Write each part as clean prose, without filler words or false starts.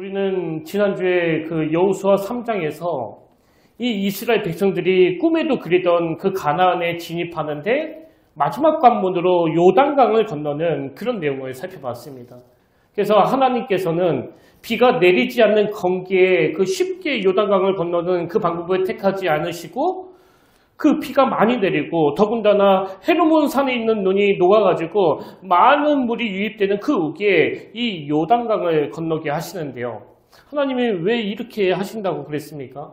우리는 지난주에 그 여호수아 3장에서 이 이스라엘 백성들이 꿈에도 그리던 그 가나안에 진입하는데 마지막 관문으로 요단강을 건너는 그런 내용을 살펴봤습니다. 그래서 하나님께서는 비가 내리지 않는 건기에 그 쉽게 요단강을 건너는 그 방법을 택하지 않으시고 그 비가 많이 내리고 더군다나 헤르몬 산에 있는 눈이 녹아가지고 많은 물이 유입되는 그 우기에 이 요단강을 건너게 하시는데요. 하나님이 왜 이렇게 하신다고 그랬습니까?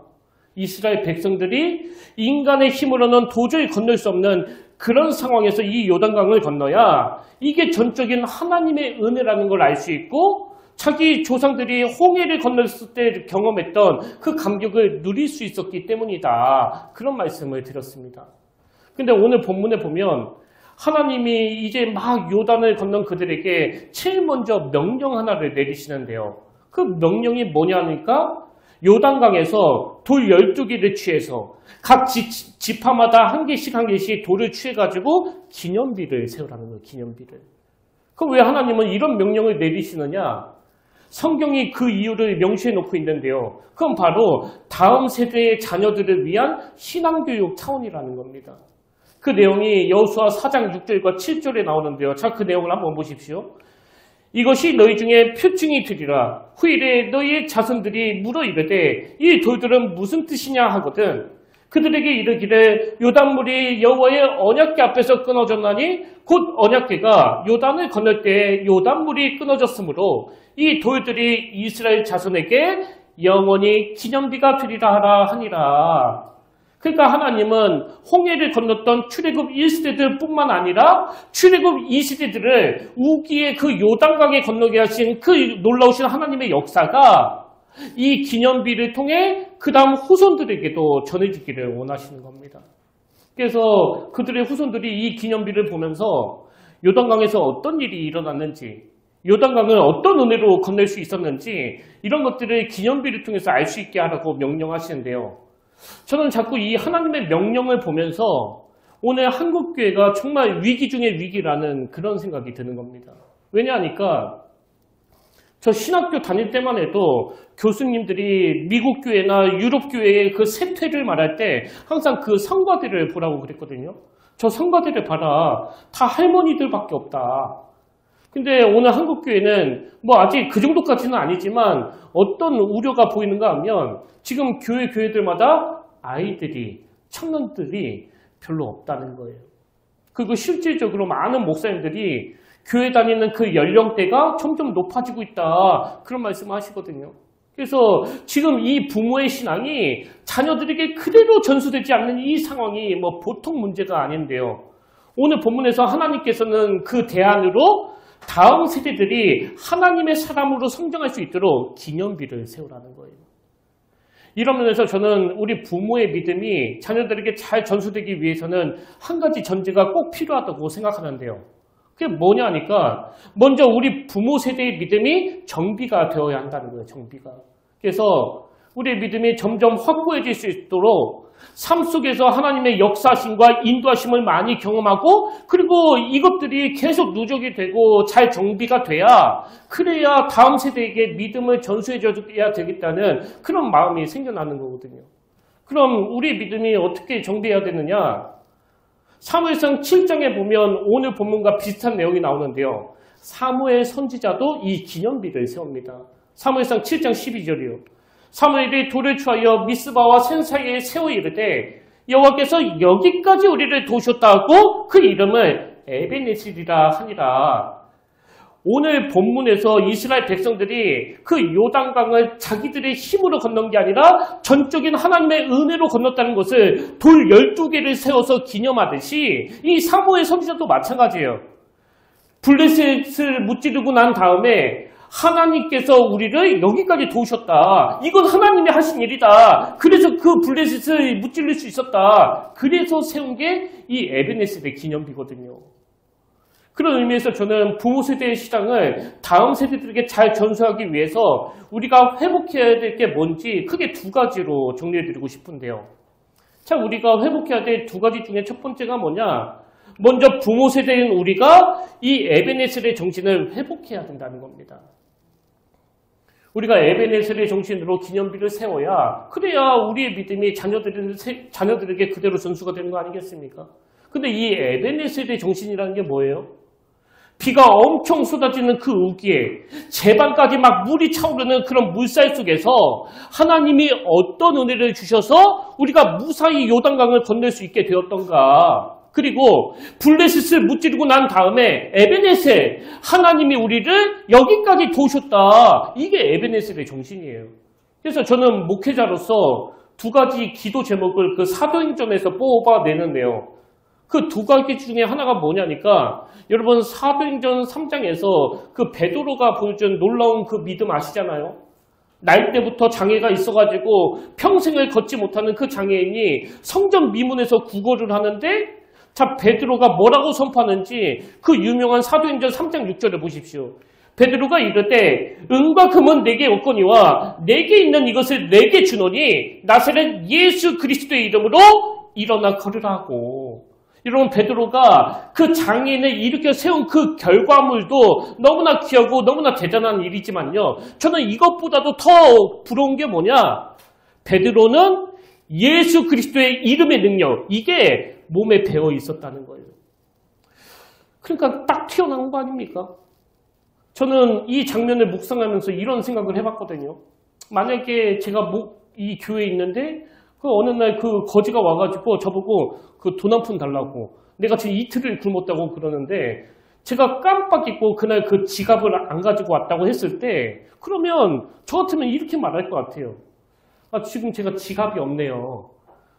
이스라엘 백성들이 인간의 힘으로는 도저히 건널 수 없는 그런 상황에서 이 요단강을 건너야 이게 전적인 하나님의 은혜라는 걸 알 수 있고 자기 조상들이 홍해를 건넜을 때 경험했던 그 감격을 누릴 수 있었기 때문이다. 그런 말씀을 드렸습니다. 근데 오늘 본문에 보면 하나님이 이제 막 요단을 건넌 그들에게 제일 먼저 명령 하나를 내리시는데요. 그 명령이 뭐냐니까 요단강에서 돌 12개를 취해서 각 지파마다 한 개씩 한 개씩 돌을 취해가지고 기념비를 세우라는 거예요. 기념비를. 그럼 왜 하나님은 이런 명령을 내리시느냐? 성경이 그 이유를 명시해 놓고 있는데요. 그건 바로 다음 세대의 자녀들을 위한 신앙교육 차원이라는 겁니다. 그 내용이 여호수아 4장 6절과 7절에 나오는데요. 자, 그 내용을 한번 보십시오. 이것이 너희 중에 표징이 되리라. 후일에 너희의 자손들이 물어 이르되 이 돌들은 무슨 뜻이냐 하거든. 그들에게 이르기를 요단물이 여호와의 언약궤 앞에서 끊어졌나니 곧 언약궤가 요단을 건널 때 요단물이 끊어졌으므로 이 돌들이 이스라엘 자손에게 영원히 기념비가 되리라 하라 하니라. 그러니까 하나님은 홍해를 건넜던 출애굽 1세대들 뿐만 아니라 출애굽 2세대들을 우기의 그 요단강에 건너게 하신 그 놀라우신 하나님의 역사가 이 기념비를 통해 그 다음 후손들에게도 전해지기를 원하시는 겁니다. 그래서 그들의 후손들이 이 기념비를 보면서 요단강에서 어떤 일이 일어났는지, 요단강을 어떤 은혜로 건널 수 있었는지 이런 것들을 기념비를 통해서 알 수 있게 하라고 명령하시는데요. 저는 자꾸 이 하나님의 명령을 보면서 오늘 한국교회가 정말 위기 중의 위기라는 그런 생각이 드는 겁니다. 왜냐하니까 저 신학교 다닐 때만 해도 교수님들이 미국 교회나 유럽 교회의 그 세퇴를 말할 때 항상 그 성가대를 보라고 그랬거든요. 저 성가대를 봐라. 다 할머니들밖에 없다. 근데 오늘 한국교회는 뭐 아직 그 정도까지는 아니지만 어떤 우려가 보이는가 하면 지금 교회들마다 아이들이, 청년들이 별로 없다는 거예요. 그리고 실질적으로 많은 목사님들이 교회 다니는 그 연령대가 점점 높아지고 있다. 그런 말씀을 하시거든요. 그래서 지금 이 부모의 신앙이 자녀들에게 그대로 전수되지 않는 이 상황이 뭐 보통 문제가 아닌데요. 오늘 본문에서 하나님께서는 그 대안으로 다음 세대들이 하나님의 사람으로 성장할 수 있도록 기념비를 세우라는 거예요. 이런 면에서 저는 우리 부모의 믿음이 자녀들에게 잘 전수되기 위해서는 한 가지 전제가 꼭 필요하다고 생각하는데요. 그게 뭐냐 하니까 먼저 우리 부모 세대의 믿음이 정비가 되어야 한다는 거예요. 정비가. 그래서 우리의 믿음이 점점 확고해질 수 있도록 삶 속에서 하나님의 역사심과 인도하심을 많이 경험하고 그리고 이것들이 계속 누적이 되고 잘 정비가 돼야 그래야 다음 세대에게 믿음을 전수해줘야 되겠다는 그런 마음이 생겨나는 거거든요. 그럼 우리의 믿음이 어떻게 정비해야 되느냐? 사무엘상 7장에 보면 오늘 본문과 비슷한 내용이 나오는데요. 사무엘 선지자도 이 기념비를 세웁니다. 사무엘상 7장 12절이요. 사무엘이 돌을 취하여 미스바와 센 사이에 세워 이르되 여호와께서 여기까지 우리를 도우셨다고 그 이름을 에베네셀이라 하니라. 오늘 본문에서 이스라엘 백성들이 그 요단강을 자기들의 힘으로 건넌 게 아니라 전적인 하나님의 은혜로 건넜다는 것을 돌 12개를 세워서 기념하듯이 이 사무엘 선지자도 마찬가지예요. 블레셋을 무찌르고 난 다음에 하나님께서 우리를 여기까지 도우셨다. 이건 하나님이 하신 일이다. 그래서 그 블레셋을 무찌를 수 있었다. 그래서 세운 게 이 에베네셀의 기념비거든요. 그런 의미에서 저는 부모 세대의 신앙을 다음 세대들에게 잘 전수하기 위해서 우리가 회복해야 될 게 뭔지 크게 두 가지로 정리해드리고 싶은데요. 자, 우리가 회복해야 될 두 가지 중에 첫 번째가 뭐냐? 먼저 부모 세대인 우리가 이 에베네셀의 정신을 회복해야 된다는 겁니다. 우리가 에베네셀의 정신으로 기념비를 세워야 그래야 우리의 믿음이 자녀들에게 그대로 전수가 되는 거 아니겠습니까? 근데 이 에베네셀의 정신이라는 게 뭐예요? 비가 엄청 쏟아지는 그 우기에 제방까지 막 물이 차오르는 그런 물살 속에서 하나님이 어떤 은혜를 주셔서 우리가 무사히 요단강을 건널 수 있게 되었던가. 그리고 블레셋을 무찌르고 난 다음에 에베네셀, 하나님이 우리를 여기까지 도우셨다. 이게 에베네셀의 정신이에요. 그래서 저는 목회자로서 두 가지 기도 제목을 그 사도행전에서 뽑아내는데요. 그 두 가지 중에 하나가 뭐냐니까 여러분 사도행전 3장에서 그 베드로가 보여준 놀라운 그 믿음 아시잖아요. 날 때부터 장애가 있어가지고 평생을 걷지 못하는 그 장애인이 성전 미문에서 구걸을 하는데 자 베드로가 뭐라고 선포하는지 그 유명한 사도행전 3장 6절을 보십시오. 베드로가 이르되 은과 금은 내게 없거니와 내게 있는 이것을 내게 주노니 나사렛 예수 그리스도의 이름으로 일어나 걸으라 하고. 여러분 베드로가 그 장애인을 일으켜 세운 그 결과물도 너무나 귀하고 너무나 대단한 일이지만요. 저는 이것보다도 더 부러운 게 뭐냐? 베드로는 예수 그리스도의 이름의 능력, 이게 몸에 배어 있었다는 거예요. 그러니까 딱 튀어나온 거 아닙니까? 저는 이 장면을 묵상하면서 이런 생각을 해봤거든요. 만약에 제가 이 교회에 있는데 그 어느 날 그 거지가 와가지고 저보고 그 돈 한 푼 달라고 내가 지금 이틀을 굶었다고 그러는데 제가 깜빡 잊고 그날 그 지갑을 안 가지고 왔다고 했을 때 그러면 저 같으면 이렇게 말할 것 같아요. 아, 지금 제가 지갑이 없네요.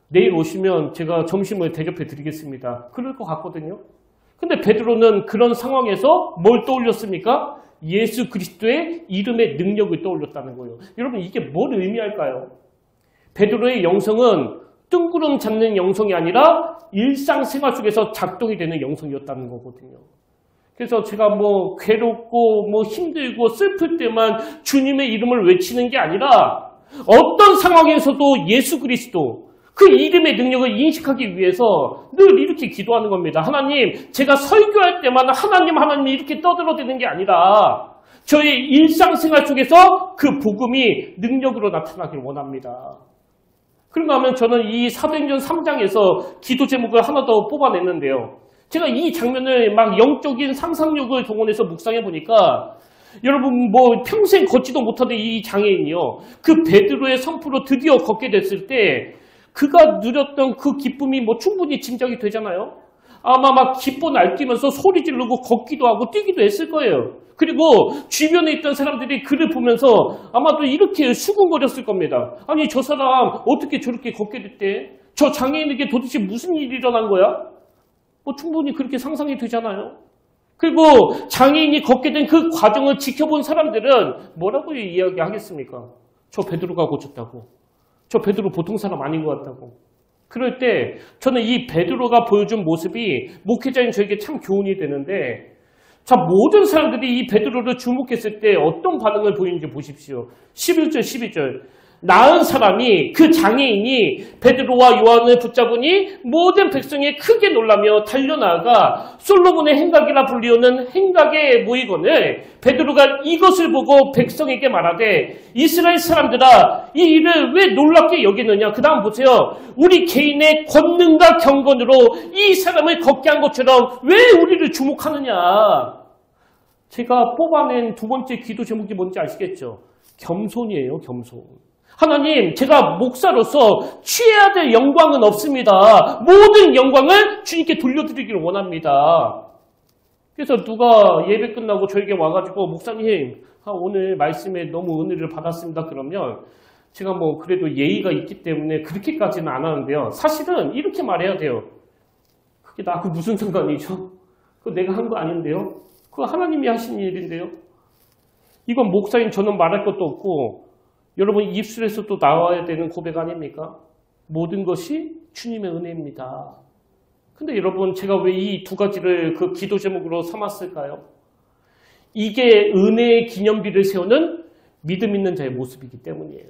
내일 오시면 제가 점심을 대접해 드리겠습니다. 그럴 것 같거든요. 근데 베드로는 그런 상황에서 뭘 떠올렸습니까? 예수 그리스도의 이름의 능력을 떠올렸다는 거예요. 여러분 이게 뭘 의미할까요? 베드로의 영성은 뜬구름 잡는 영성이 아니라 일상생활 속에서 작동이 되는 영성이었다는 거거든요. 그래서 제가 뭐 괴롭고 뭐 힘들고 슬플 때만 주님의 이름을 외치는 게 아니라 어떤 상황에서도 예수 그리스도 그 이름의 능력을 인식하기 위해서 늘 이렇게 기도하는 겁니다. 하나님, 제가 설교할 때마다 하나님이 이렇게 떠들어대는 게 아니라 저의 일상생활 속에서 그 복음이 능력으로 나타나길 원합니다. 그런가 하면 저는 이 사도행전 3장에서 기도 제목을 하나 더 뽑아냈는데요. 제가 이 장면을 막 영적인 상상력을 동원해서 묵상해 보니까 여러분 뭐 평생 걷지도 못하던 이 장애인이요. 그 베드로의 선포로 드디어 걷게 됐을 때 그가 누렸던 그 기쁨이 뭐 충분히 짐작이 되잖아요. 아마 막 기뻐 날뛰면서 소리 지르고 걷기도 하고 뛰기도 했을 거예요. 그리고 주변에 있던 사람들이 그를 보면서 아마도 이렇게 수군거렸을 겁니다. 아니 저 사람 어떻게 저렇게 걷게 됐대? 저 장애인에게 도대체 무슨 일이 일어난 거야? 뭐 충분히 그렇게 상상이 되잖아요. 그리고 장애인이 걷게 된 그 과정을 지켜본 사람들은 뭐라고 이야기하겠습니까? 저 베드로가 고쳤다고. 저 베드로 보통 사람 아닌 것 같다고. 그럴 때 저는 이 베드로가 보여준 모습이 목회자인 저에게 참 교훈이 되는데 자, 모든 사람들이 이 베드로를 주목했을 때 어떤 반응을 보이는지 보십시오. 11절, 12절. 나은 사람이 그 장애인이 베드로와 요한을 붙잡으니 모든 백성이 크게 놀라며 달려나가 솔로몬의 행각이라 불리우는 행각에 모이거늘 베드로가 이것을 보고 백성에게 말하되 이스라엘 사람들아 이 일을 왜 놀랍게 여기느냐. 그 다음 보세요. 우리 개인의 권능과 경건으로 이 사람을 걷게 한 것처럼 왜 우리를 주목하느냐. 제가 뽑아낸 두 번째 기도 제목이 뭔지 아시겠죠? 겸손이에요. 겸손. 하나님, 제가 목사로서 취해야 될 영광은 없습니다. 모든 영광을 주님께 돌려드리기를 원합니다. 그래서 누가 예배 끝나고 저에게 와가지고 목사님, 오늘 말씀에 너무 은혜를 받았습니다. 그러면 제가 뭐 그래도 예의가 있기 때문에 그렇게까지는 안 하는데요. 사실은 이렇게 말해야 돼요. 그게 나하고 무슨 상관이죠? 그거 내가 한 거 아닌데요? 그거 하나님이 하신 일인데요? 이건 목사인 저는 말할 것도 없고 여러분 입술에서도 나와야 되는 고백 아닙니까? 모든 것이 주님의 은혜입니다. 근데 여러분 제가 왜 이 두 가지를 그 기도 제목으로 삼았을까요? 이게 은혜의 기념비를 세우는 믿음 있는 자의 모습이기 때문이에요.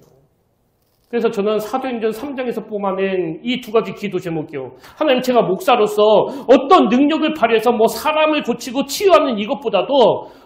그래서 저는 사도행전 3장에서 뽑아낸 이 두 가지 기도 제목이요. 하나님, 제가 목사로서 어떤 능력을 발휘해서 뭐 사람을 고치고 치유하는 이것보다도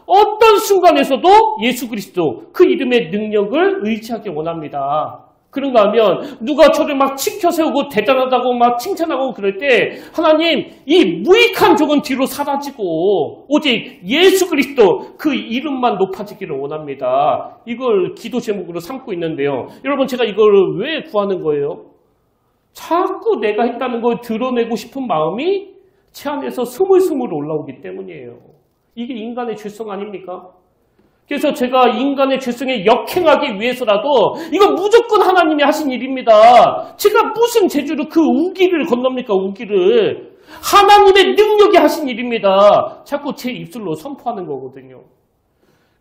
어떤 순간에서도 예수 그리스도 그 이름의 능력을 의지하기 원합니다. 그런가 하면 누가 저를 막 치켜 세우고 대단하다고 막 칭찬하고 그럴 때 하나님 이 무익한 종은 뒤로 사라지고 오직 예수 그리스도 그 이름만 높아지기를 원합니다. 이걸 기도 제목으로 삼고 있는데요. 여러분 제가 이걸 왜 구하는 거예요? 자꾸 내가 했다는 걸 드러내고 싶은 마음이 제 안에서 스물스물 올라오기 때문이에요. 이게 인간의 죄성 아닙니까? 그래서 제가 인간의 죄성에 역행하기 위해서라도 이거 무조건 하나님이 하신 일입니다. 제가 무슨 재주로 그 우기를 건넙니까? 우기를. 하나님의 능력이 하신 일입니다. 자꾸 제 입술로 선포하는 거거든요.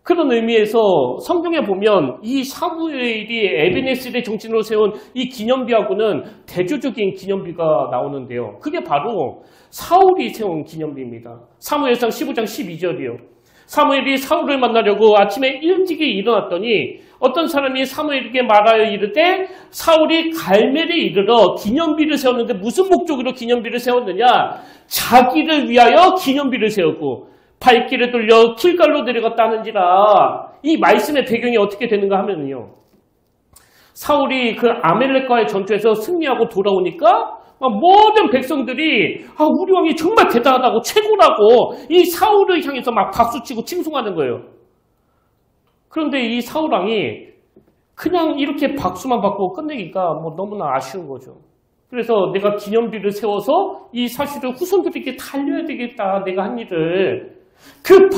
그런 의미에서 성경에 보면 이 사무엘이 에베네셀의 정신으로 세운 이 기념비하고는 대조적인 기념비가 나오는데요. 그게 바로 사울이 세운 기념비입니다. 사무엘상 15장 12절이요. 사무엘이 사울을 만나려고 아침에 일찍이 일어났더니 어떤 사람이 사무엘에게 말하여 이르되 사울이 갈멜에 이르러 기념비를 세웠는데 무슨 목적으로 기념비를 세웠느냐? 자기를 위하여 기념비를 세웠고 발길을 돌려 길갈로 내려갔다 하는지라. 이 말씀의 배경이 어떻게 되는가 하면요. 사울이 그 아멜렉과의 전투에서 승리하고 돌아오니까 모든 백성들이 우리 왕이 정말 대단하다고 최고라고 이 사울을 향해서 막 박수치고 칭송하는 거예요. 그런데 이 사울 왕이 그냥 이렇게 박수만 받고 끝내기가 너무나 아쉬운 거죠. 그래서 내가 기념비를 세워서 이 사실을 후손들에게 다 알려야 되겠다. 내가 한 일을. 그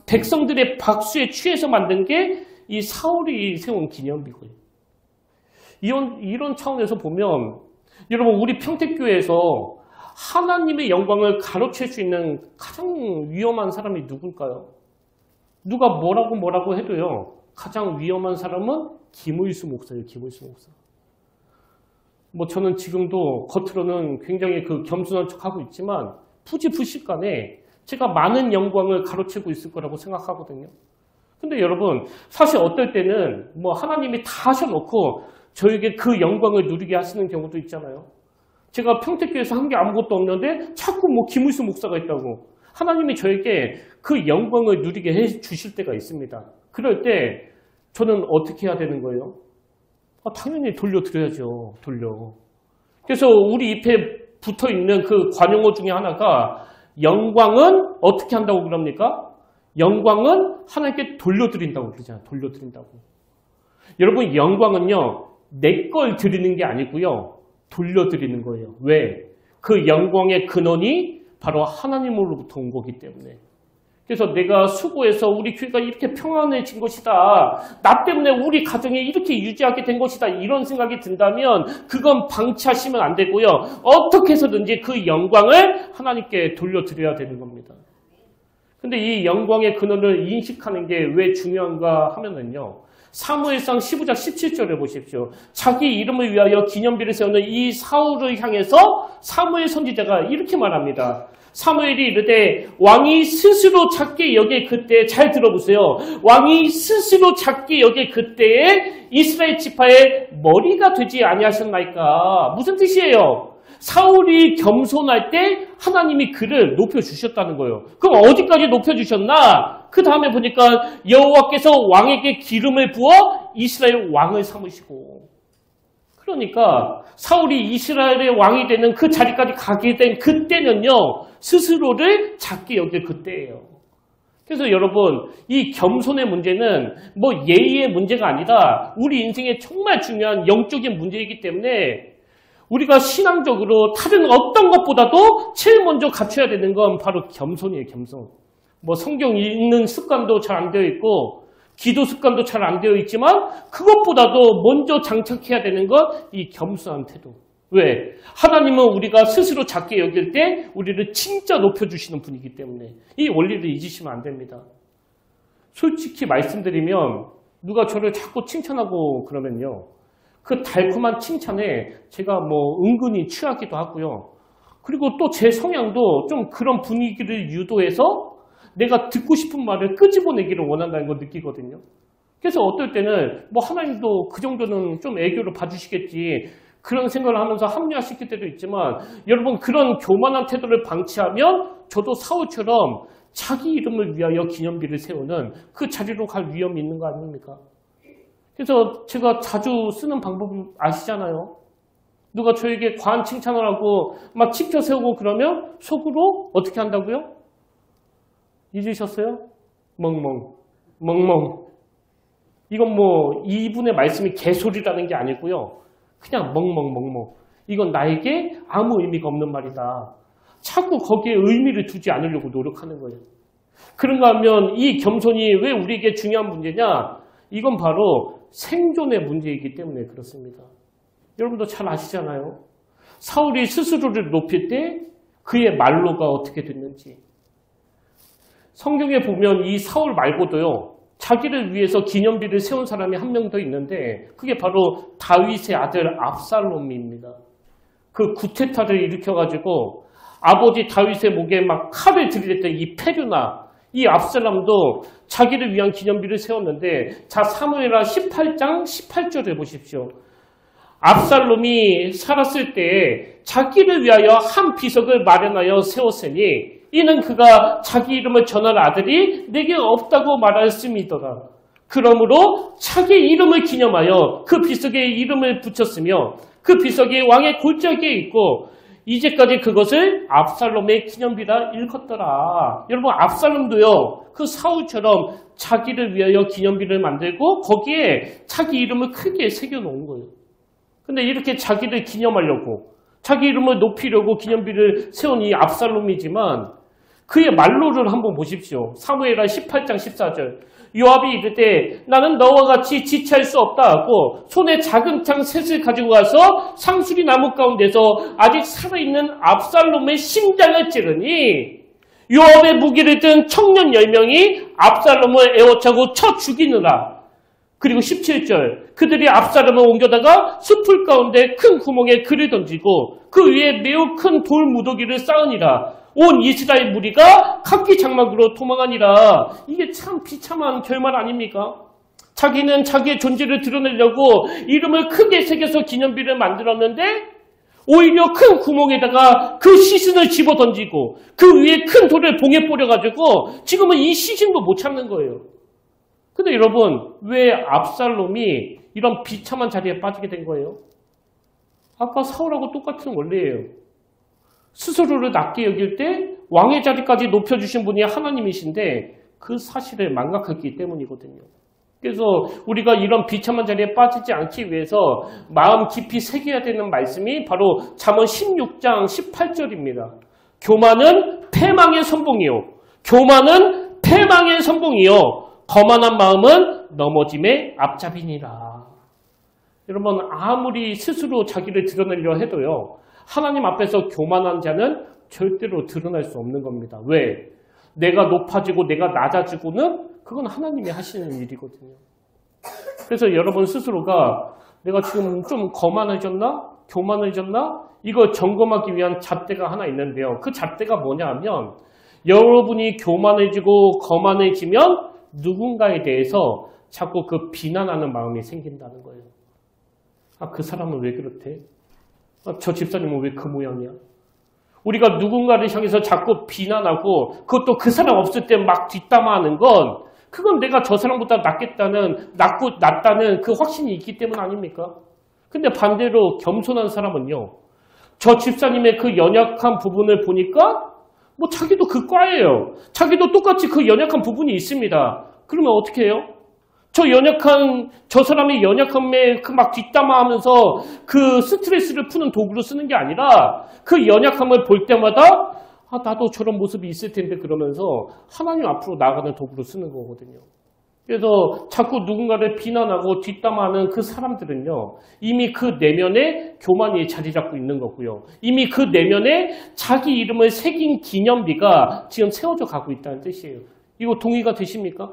백성들의 박수에 취해서 만든 게 이 사울이 세운 기념비고요. 이런 차원에서 보면 여러분 우리 평택교회에서 하나님의 영광을 가로챌 수 있는 가장 위험한 사람이 누굴까요? 누가 뭐라고 해도요. 가장 위험한 사람은 김의수 목사예요. 김의수 목사. 저는 지금도 겉으로는 굉장히 겸손한 척하고 있지만 부지불식간에 제가 많은 영광을 가로채고 있을 거라고 생각하거든요. 근데 여러분 사실 어떨 때는 하나님이 다 하셔놓고 저에게 그 영광을 누리게 하시는 경우도 있잖아요. 제가 평택교회에서 한 게 아무것도 없는데 자꾸 김의수 목사가 있다고 하나님이 저에게 그 영광을 누리게 해주실 때가 있습니다. 그럴 때 저는 어떻게 해야 되는 거예요? 당연히 돌려드려야죠. 그래서 우리 잎에 붙어있는 그 관용어 중에 하나가 영광은 어떻게 한다고 그럽니까? 영광은 하나님께 돌려드린다고 그러잖아요. 돌려드린다고. 여러분 영광은요. 내 걸 드리는 게 아니고요. 돌려드리는 거예요. 왜? 그 영광의 근원이 바로 하나님으로부터 온 거기 때문에. 그래서 내가 수고해서 우리 교회가 이렇게 평안해진 것이다. 나 때문에 우리 가정이 이렇게 유지하게 된 것이다. 이런 생각이 든다면 그건 방치하시면 안 되고요. 어떻게 해서든지 그 영광을 하나님께 돌려드려야 되는 겁니다. 근데 이 영광의 근원을 인식하는 게 왜 중요한가 하면은요. 사무엘상 15장 17절에 보십시오. 자기 이름을 위하여 기념비를 세우는 이 사울을 향해서 사무엘 선지자가 이렇게 말합니다. 사무엘이 이르되 왕이 스스로 작게 여길 그때 잘 들어보세요. 왕이 스스로 작게 여길 그때에 이스라엘 지파의 머리가 되지 아니하셨나이까. 무슨 뜻이에요? 사울이 겸손할 때 하나님이 그를 높여주셨다는 거예요. 그럼 어디까지 높여주셨나? 그 다음에 보니까 여호와께서 왕에게 기름을 부어 이스라엘 왕을 삼으시고 그러니까 사울이 이스라엘의 왕이 되는 그 자리까지 가게 된 그때는요. 스스로를 작게 여길 그때예요. 그래서 여러분 이 겸손의 문제는 예의의 문제가 아니라 우리 인생에 정말 중요한 영적인 문제이기 때문에 우리가 신앙적으로 다른 어떤 것보다도 제일 먼저 갖춰야 되는 건 바로 겸손이에요. 겸손. 성경 읽는 습관도 잘 안 되어 있고 기도 습관도 잘 안 되어 있지만 그것보다도 먼저 장착해야 되는 건 이 겸손한 태도. 왜? 하나님은 우리가 스스로 작게 여길 때 우리를 진짜 높여주시는 분이기 때문에 이 원리를 잊으시면 안 됩니다. 솔직히 말씀드리면 누가 저를 자꾸 칭찬하고 그러면요. 그 달콤한 칭찬에 제가 은근히 취하기도 하고요. 그리고 또 제 성향도 좀 그런 분위기를 유도해서 내가 듣고 싶은 말을 끄집어내기를 원한다는 걸 느끼거든요. 그래서 어떨 때는 하나님도 그 정도는 좀 애교를 봐주시겠지 그런 생각을 하면서 합리화시킬 때도 있지만 여러분 그런 교만한 태도를 방치하면 저도 사울처럼 자기 이름을 위하여 기념비를 세우는 그 자리로 갈 위험이 있는 거 아닙니까? 그래서 제가 자주 쓰는 방법 아시잖아요. 누가 저에게 과한 칭찬을 하고 막 치켜 세우고 그러면 속으로 어떻게 한다고요? 잊으셨어요? 멍멍. 이건 뭐 이분의 말씀이 개소리라는 게 아니고요. 그냥 멍멍. 이건 나에게 아무 의미가 없는 말이다. 자꾸 거기에 의미를 두지 않으려고 노력하는 거예요. 그런가 하면 이 겸손이 왜 우리에게 중요한 문제냐? 이건 바로 생존의 문제이기 때문에 그렇습니다. 여러분도 잘 아시잖아요. 사울이 스스로를 높일 때 그의 말로가 어떻게 됐는지. 성경에 보면 이 사울 말고도요. 자기를 위해서 기념비를 세운 사람이 한 명 더 있는데 그게 바로 다윗의 아들 압살롬입니다. 그 구테타를 일으켜가지고 아버지 다윗의 목에 막 칼을 들이댔던 이 페류나 이 압살롬도 자기를 위한 기념비를 세웠는데 자 사무엘하 18장 18절에 보십시오. 압살롬이 살았을 때 자기를 위하여 한 비석을 마련하여 세웠으니 이는 그가 자기 이름을 전할 아들이 내게 없다고 말하였음이더라. 그러므로 자기 이름을 기념하여 그 비석에 이름을 붙였으며 그 비석이 왕의 골짜기에 있고 이제까지 그것을 압살롬의 기념비라 일컫더라. 여러분 압살롬도요. 그 사울처럼 자기를 위하여 기념비를 만들고 거기에 자기 이름을 크게 새겨놓은 거예요. 근데 이렇게 자기를 기념하려고 자기 이름을 높이려고 기념비를 세운 이 압살롬이지만 그의 말로를 한번 보십시오. 사무엘하 18장 14절. 요압이 이르되 나는 너와 같이 지체할 수 없다 하고 손에 작은 창 셋을 가지고 가서 상수리 나무 가운데서 아직 살아있는 압살롬의 심장을 찌르니 요압의 무기를 든 청년 10명이 압살롬을 에워차고 쳐 죽이느라. 그리고 17절 그들이 압살롬을 옮겨다가 숲풀 가운데 큰 구멍에 그를 던지고 그 위에 매우 큰 돌 무더기를 쌓으니라. 온 이스라엘 무리가 각기 장막으로 도망하니라. 이게 참 비참한 결말 아닙니까? 자기는 자기의 존재를 드러내려고 이름을 크게 새겨서 기념비를 만들었는데 오히려 큰 구멍에다가 그 시신을 집어던지고 그 위에 큰 돌을 봉에 뿌려가지고 지금은 이 시신도 못 찾는 거예요. 근데 여러분 왜 압살롬이 이런 비참한 자리에 빠지게 된 거예요? 아까 사울하고 똑같은 원리예요. 스스로를 낮게 여길 때 왕의 자리까지 높여주신 분이 하나님이신데 그 사실을 망각했기 때문이거든요. 그래서 우리가 이런 비참한 자리에 빠지지 않기 위해서 마음 깊이 새겨야 되는 말씀이 바로 잠언 16장 18절입니다. 교만은 패망의 선봉이요. 교만은 패망의 선봉이요. 거만한 마음은 넘어짐의 앞잡이니라. 여러분 아무리 스스로 자기를 드러내려 해도요. 하나님 앞에서 교만한 자는 절대로 드러날 수 없는 겁니다. 왜? 내가 높아지고 내가 낮아지고는 그건 하나님이 하시는 일이거든요. 그래서 여러분 스스로가 내가 지금 좀 거만해졌나? 교만해졌나? 이걸 점검하기 위한 잣대가 하나 있는데요. 그 잣대가 뭐냐 하면 여러분이 교만해지고 거만해지면 누군가에 대해서 자꾸 그 비난하는 마음이 생긴다는 거예요. 아, 그 사람은 왜 그렇대? 아, 저 집사님은 왜 그 모양이야? 우리가 누군가를 향해서 자꾸 비난하고 그것도 그 사람 없을 때 막 뒷담화하는 건 그건 내가 저 사람보다 낫다는 그 확신이 있기 때문 아닙니까? 근데 반대로 겸손한 사람은요. 저 집사님의 그 연약한 부분을 보니까 뭐 자기도 그 과예요. 자기도 똑같이 그 연약한 부분이 있습니다. 그러면 어떻게 해요? 저 사람의 연약함에 그 막 뒷담화하면서 그 스트레스를 푸는 도구로 쓰는 게 아니라 그 연약함을 볼 때마다 아, 나도 저런 모습이 있을 텐데 그러면서 하나님 앞으로 나아가는 도구로 쓰는 거거든요. 그래서 자꾸 누군가를 비난하고 뒷담화하는 그 사람들은요. 이미 그 내면에 교만이 자리 잡고 있는 거고요. 이미 그 내면에 자기 이름을 새긴 기념비가 지금 세워져 가고 있다는 뜻이에요. 이거 동의가 되십니까?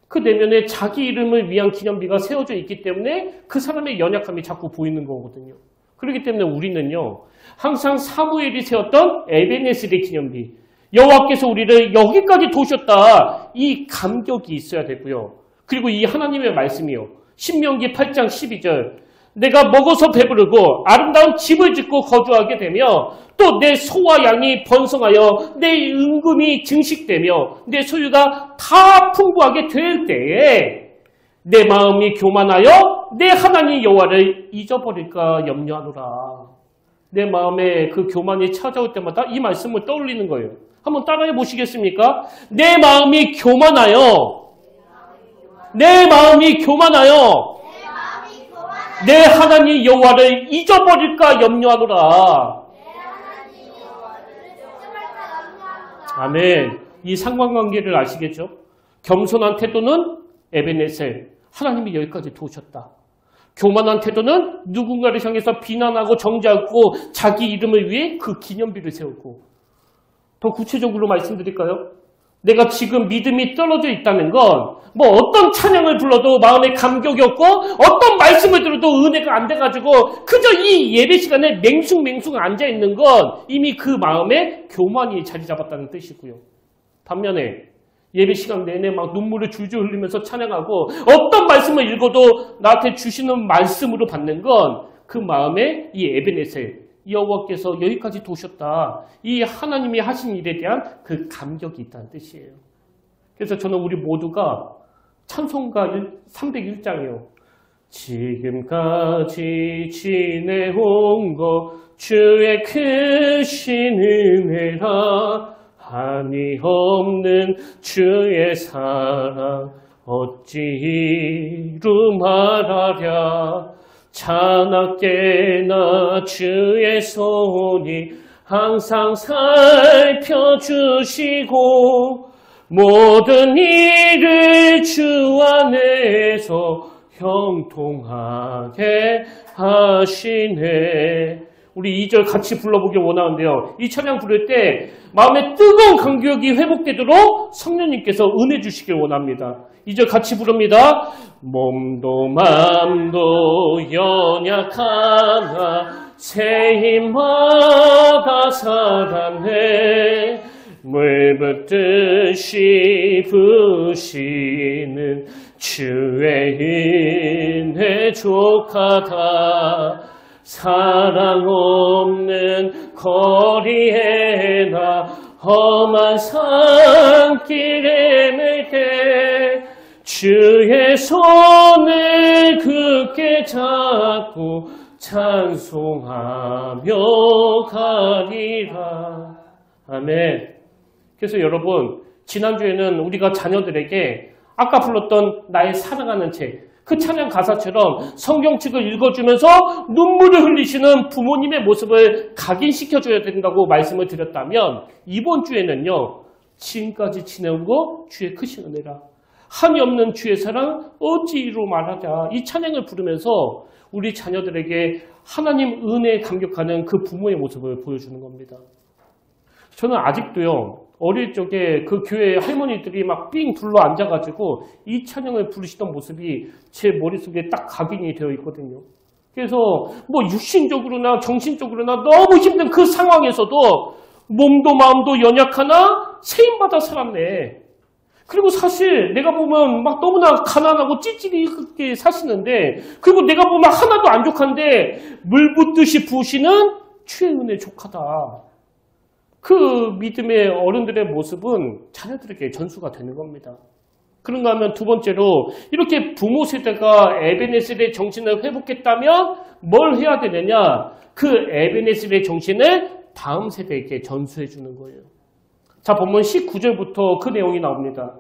그 내면에 자기 이름을 위한 기념비가 세워져 있기 때문에 그 사람의 연약함이 자꾸 보이는 거거든요. 그렇기 때문에 우리는요. 항상 사무엘이 세웠던 에베네셀의 기념비, 여호와께서 우리를 여기까지 도우셨다. 이 감격이 있어야 되고요. 그리고 이 하나님의 말씀이요. 신명기 8장 12절 내가 먹어서 배부르고 아름다운 집을 짓고 거주하게 되며 또 내 소와 양이 번성하여 내 은금이 증식되며 내 소유가 다 풍부하게 될 때에 내 마음이 교만하여 내 하나님 여호와를 잊어버릴까 염려하노라. 내 마음에 그 교만이 찾아올 때마다 이 말씀을 떠올리는 거예요. 한번 따라해 보시겠습니까? 내 마음이 교만하여 내 하나님 여호와를 잊어버릴까 염려하노라. 아멘. 이 상관관계를 아시겠죠? 겸손한 태도는 에베네셀, 하나님이 여기까지 도우셨다. 교만한 태도는 누군가를 향해서 비난하고 정죄하고 자기 이름을 위해 그 기념비를 세우고. 더 구체적으로 말씀드릴까요? 내가 지금 믿음이 떨어져 있다는 건 뭐 어떤 찬양을 불러도 마음에 감격이 없고 어떤 말씀을 들어도 은혜가 안 돼가지고 그저 이 예배 시간에 맹숭맹숭 앉아있는 건 이미 그 마음에 교만이 자리 잡았다는 뜻이고요. 반면에 예배 시간 내내 막 눈물을 줄줄 흘리면서 찬양하고 어떤 말씀을 읽어도 나한테 주시는 말씀으로 받는 건 그 마음에 이 에베네셀, 여호와께서 여기까지 도우셨다. 이 하나님이 하신 일에 대한 그 감격이 있다는 뜻이에요. 그래서 저는 우리 모두가 찬송가 301장이요. 지금까지 지내온 것 주의 크신 은혜라 한이 없는 주의 사랑 어찌 이루 말하랴 자나깨나 주의 손이 항상 살펴주시고 모든 일을 주 안에서 형통하게 하시네. 우리 2절 같이 불러보길 원하는데요. 이 찬양 부를 때 마음에 뜨거운 감격이 회복되도록 성령님께서 은혜 주시길 원합니다. 2절 같이 부릅니다. 몸도 맘도 연약하나 새 힘마다 살아내 물 붓듯이 부시는 주의 은혜 족하다. 사랑 없는 거리에 나 험한 산길에 맬 때 주의 손을 굳게 잡고 찬송하며 가리라. 아멘. 그래서 여러분, 지난주에는 우리가 자녀들에게 아까 불렀던 나의 사랑하는 책, 그 찬양 가사처럼 성경책을 읽어주면서 눈물을 흘리시는 부모님의 모습을 각인시켜줘야 된다고 말씀을 드렸다면 이번 주에는요. 지금까지 지내온 거 주의 크신 은혜라. 한이 없는 주의 사랑 어찌로 말하자. 이 찬양을 부르면서 우리 자녀들에게 하나님 은혜에 감격하는 그 부모의 모습을 보여주는 겁니다. 저는 아직도요. 어릴 적에 그 교회 할머니들이 막 삥 둘러 앉아가지고 이 찬양을 부르시던 모습이 제 머릿속에 딱 각인이 되어 있거든요. 그래서 뭐 육신적으로나 정신적으로나 너무 힘든 그 상황에서도 몸도 마음도 연약하나 세임받아 살았네. 그리고 사실 내가 보면 막 너무나 가난하고 찌찌리게 사시는데 그리고 내가 보면 하나도 안 족한데 물 붓듯이 부으시는 주의 은혜 족하다. 그 믿음의 어른들의 모습은 자녀들에게 전수가 되는 겁니다. 그런가 하면 두 번째로 이렇게 부모 세대가 에베네셀의 정신을 회복했다면 뭘 해야 되느냐? 그 에베네셀의 정신을 다음 세대에게 전수해 주는 거예요. 자, 본문 19절부터 그 내용이 나옵니다.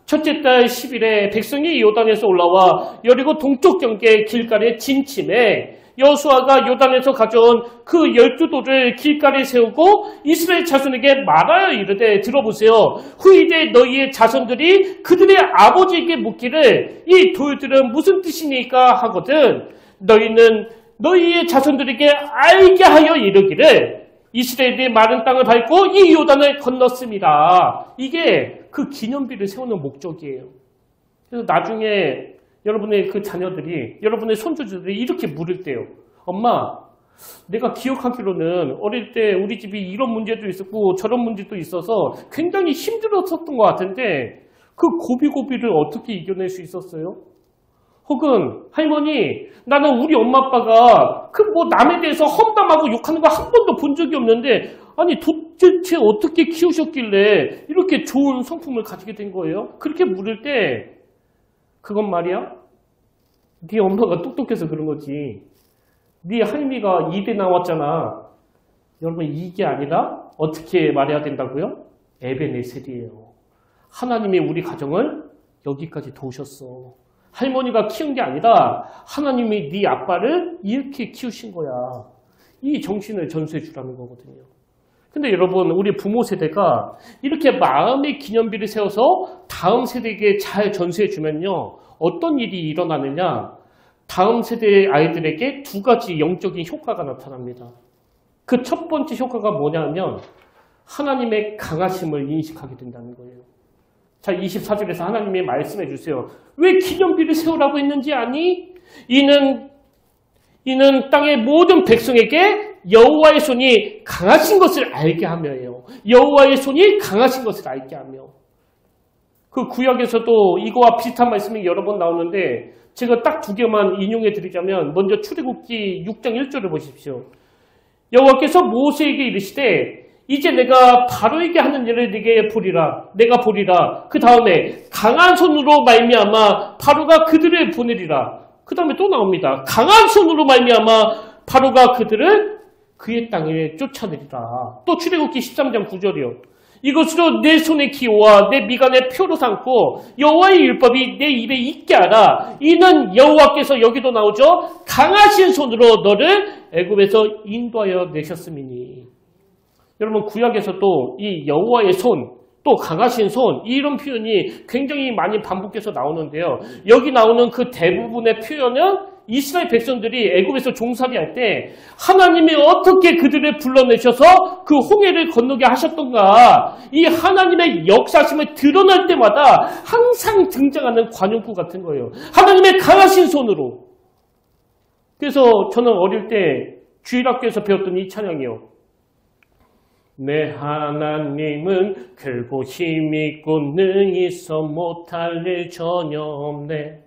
첫째 달 10일에 백성이 요단에서 올라와 여리고 동쪽 경계 길가에 진침해 여호수아가 요단에서 가져온 그 12돌을 길가에 세우고 이스라엘 자손에게 말하여 이르되 들어보세요. 후이되 너희의 자손들이 그들의 아버지에게 묻기를 이 돌들은 무슨 뜻이니까 하거든 너희는 너희의 자손들에게 알게 하여 이르기를 이스라엘이 마른 땅을 밟고 이 요단을 건넜습니다. 이게 그 기념비를 세우는 목적이에요. 그래서 나중에 여러분의 그 자녀들이, 여러분의 손주들이 이렇게 물을 때요. 엄마, 내가 기억하기로는 어릴 때 우리 집이 이런 문제도 있었고 저런 문제도 있어서 굉장히 힘들었었던 것 같은데 그 고비고비를 어떻게 이겨낼 수 있었어요? 혹은 할머니, 나는 우리 엄마 아빠가 그 뭐 남에 대해서 험담하고 욕하는 거 한 번도 본 적이 없는데 아니 도대체 어떻게 키우셨길래 이렇게 좋은 성품을 가지게 된 거예요? 그렇게 물을 때 그건 말이야? 네 엄마가 똑똑해서 그런 거지. 네 할미가 2대 나왔잖아. 여러분 이게 아니라 어떻게 말해야 된다고요? 에베네셀이에요. 하나님이 우리 가정을 여기까지 도우셨어. 할머니가 키운 게 아니라 하나님이 네 아빠를 이렇게 키우신 거야. 이 정신을 전수해 주라는 거거든요. 근데 여러분 우리 부모 세대가 이렇게 마음의 기념비를 세워서 다음 세대에게 잘 전수해 주면요. 어떤 일이 일어나느냐. 다음 세대의 아이들에게 두 가지 영적인 효과가 나타납니다. 그 첫 번째 효과가 뭐냐면 하나님의 강하심을 인식하게 된다는 거예요. 자, 24절에서 하나님이 말씀해 주세요. 왜 기념비를 세우라고 했는지 아니? 이는 땅의 모든 백성에게 여호와의 손이 강하신 것을 알게 하며요. 여호와의 손이 강하신 것을 알게 하며. 그 구약에서도 이거와 비슷한 말씀이 여러 번 나오는데 제가 딱 두 개만 인용해 드리자면 먼저 출애굽기 6장 1절을 보십시오. 여호와께서 모세에게 이르시되 이제 내가 바로에게 하는 일을 네게 보리라. 내가 보리라. 그 다음에 강한 손으로 말미암아 바로가 그들을 보내리라. 그 다음에 또 나옵니다. 강한 손으로 말미암아 바로가 그들을 그의 땅에 쫓아내리라. 또 출애굽기 13장 9절이요. 이것으로 내 손의 기호와 내 미간의 표로 삼고 여호와의 율법이 내 입에 있게 하라. 이는 여호와께서 여기도 나오죠. 강하신 손으로 너를 애굽에서 인도하여 내셨음이니. 여러분 구약에서도 이 여호와의 손, 또 강하신 손 이런 표현이 굉장히 많이 반복해서 나오는데요. 여기 나오는 그 대부분의 표현은 이스라엘 백성들이 애굽에서 종살이할 때 하나님이 어떻게 그들을 불러내셔서 그 홍해를 건너게 하셨던가 이 하나님의 역사심을 드러날 때마다 항상 등장하는 관용구 같은 거예요. 하나님의 강하신 손으로. 그래서 저는 어릴 때 주일학교에서 배웠던 이 찬양이요. 내 하나님은 크고 힘있고 능히 있어 못할 일 전혀 없네.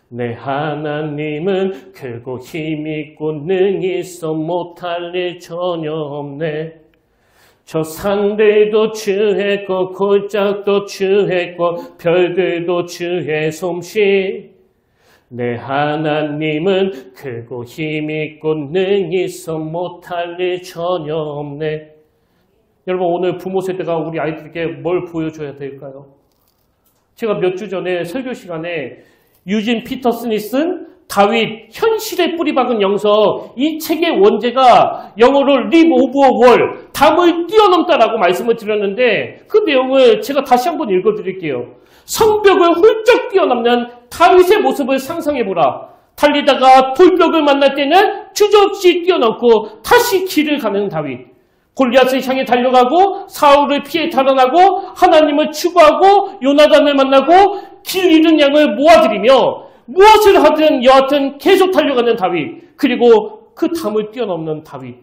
내 하나님은 크고 힘있고 능히 있어 못할 일 전혀 없네. 저 산들도 주의 것 골짜기도 주의 것 별들도 주의 솜씨. 내 하나님은 크고 힘있고 능히 있어 못할 일 전혀 없네. 여러분 오늘 부모 세대가 우리 아이들에게 뭘 보여줘야 될까요? 제가 몇 주 전에 설교 시간에 유진 피터슨이 쓴 다윗 현실에 뿌리박은 영성 이 책의 원제가 영어로 live over wall 담을 뛰어넘다라고 말씀을 드렸는데 그 내용을 제가 다시 한번 읽어드릴게요. 성벽을 훌쩍 뛰어넘는 다윗의 모습을 상상해보라. 달리다가 돌벽을 만날 때는 주저없이 뛰어넘고 다시 길을 가는 다윗. 골리앗을 향해 달려가고 사울을 피해 달아나고 하나님을 추구하고 요나단을 만나고 길 잃은 양을 모아들이며 무엇을 하든 여하튼 계속 달려가는 다윗. 그리고 그 담을 뛰어넘는 다윗.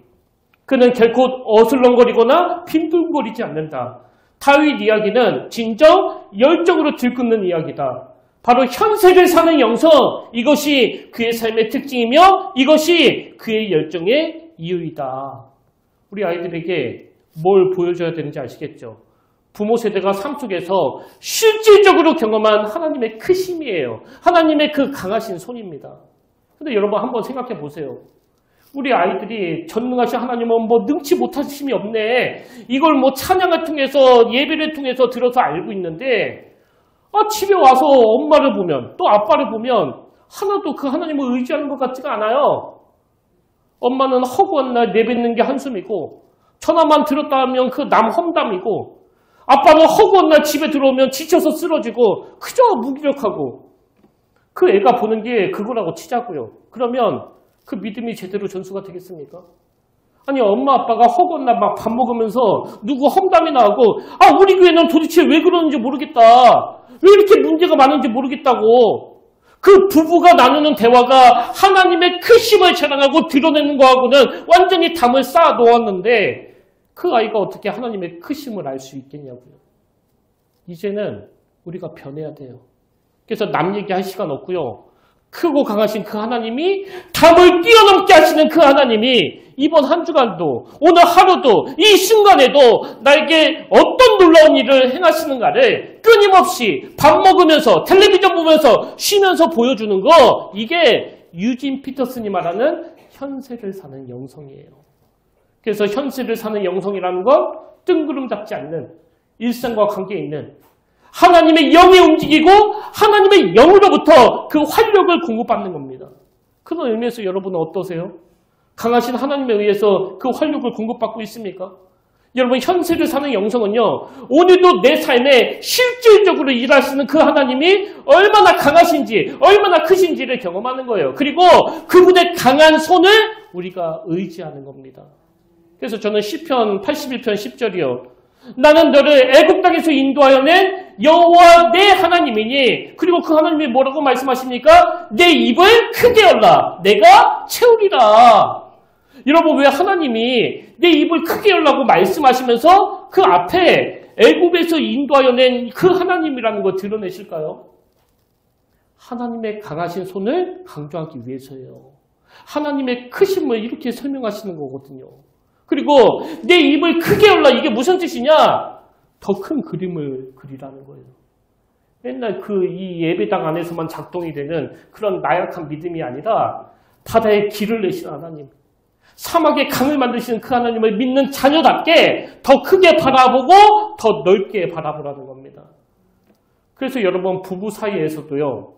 그는 결코 어슬렁거리거나 빈둥거리지 않는다. 다윗 이야기는 진정 열정으로 들끓는 이야기다. 바로 현세를 사는 영성, 이것이 그의 삶의 특징이며 이것이 그의 열정의 이유이다. 우리 아이들에게 뭘 보여줘야 되는지 아시겠죠? 부모 세대가 삶 속에서 실질적으로 경험한 하나님의 크심이에요. 하나님의 그 강하신 손입니다. 근데 여러분 한번 생각해 보세요. 우리 아이들이 전능하신 하나님은 뭐 능치 못하심이 없네. 이걸 뭐 찬양을 통해서 예배를 통해서 들어서 알고 있는데 집에 와서 엄마를 보면 또 아빠를 보면 하나도 그 하나님을 의지하는 것 같지가 않아요. 엄마는 허구한 날 내뱉는 게 한숨이고 전화만 들었다 하면 그 남 험담이고 아빠는 허구한 날 집에 들어오면 지쳐서 쓰러지고 그저 무기력하고 그 애가 보는 게 그거라고 치자고요. 그러면 그 믿음이 제대로 전수가 되겠습니까? 아니 엄마 아빠가 허구한 날 막 밥 먹으면서 누구 험담이나 하고 우리 교회는 도대체 왜 그러는지 모르겠다. 왜 이렇게 문제가 많은지 모르겠다고. 그 부부가 나누는 대화가 하나님의 크심을 자랑하고 드러내는 거하고는 완전히 담을 쌓아 놓았는데 그 아이가 어떻게 하나님의 크심을 알 수 있겠냐고요. 이제는 우리가 변해야 돼요. 그래서 남 얘기할 시간 없고요. 크고 강하신 그 하나님이 담을 뛰어넘게 하시는 그 하나님이 이번 한 주간도 오늘 하루도 이 순간에도 나에게 어떤 놀라운 일을 행하시는가를 끊임없이 밥 먹으면서 텔레비전 보면서 쉬면서 보여주는 거, 이게 유진 피터슨이 말하는 현세를 사는 영성이에요. 그래서 현세를 사는 영성이라는 건 뜬구름 잡지 않는 일상과 관계 있는 하나님의 영이 움직이고 하나님의 영으로부터 그 활력을 공급받는 겁니다. 그런 의미에서 여러분은 어떠세요? 강하신 하나님에 의해서 그 활력을 공급받고 있습니까? 여러분, 현세를 사는 영성은요, 오늘도 내 삶에 실질적으로 일하시는 그 하나님이 얼마나 강하신지, 얼마나 크신지를 경험하는 거예요. 그리고 그분의 강한 손을 우리가 의지하는 겁니다. 그래서 저는 시편 81편 10절이요. 나는 너를 애굽 땅에서 인도하여 낸 여호와 내 하나님이니, 그리고 그 하나님이 뭐라고 말씀하십니까? 내 입을 크게 열라 내가 채우리라. 여러분, 왜 하나님이 내 입을 크게 열라고 말씀하시면서 그 앞에 애굽에서 인도하여 낸 그 하나님이라는 걸 드러내실까요? 하나님의 강하신 손을 강조하기 위해서예요. 하나님의 크심을 이렇게 설명하시는 거거든요. 그리고 내 입을 크게 열라, 이게 무슨 뜻이냐? 더 큰 그림을 그리라는 거예요. 맨날 이 예배당 안에서만 작동이 되는 그런 나약한 믿음이 아니라 바다에 길을 내시는 하나님, 사막에 강을 만드시는 그 하나님을 믿는 자녀답게 더 크게 바라보고 더 넓게 바라보라는 겁니다. 그래서 여러분, 부부 사이에서도요,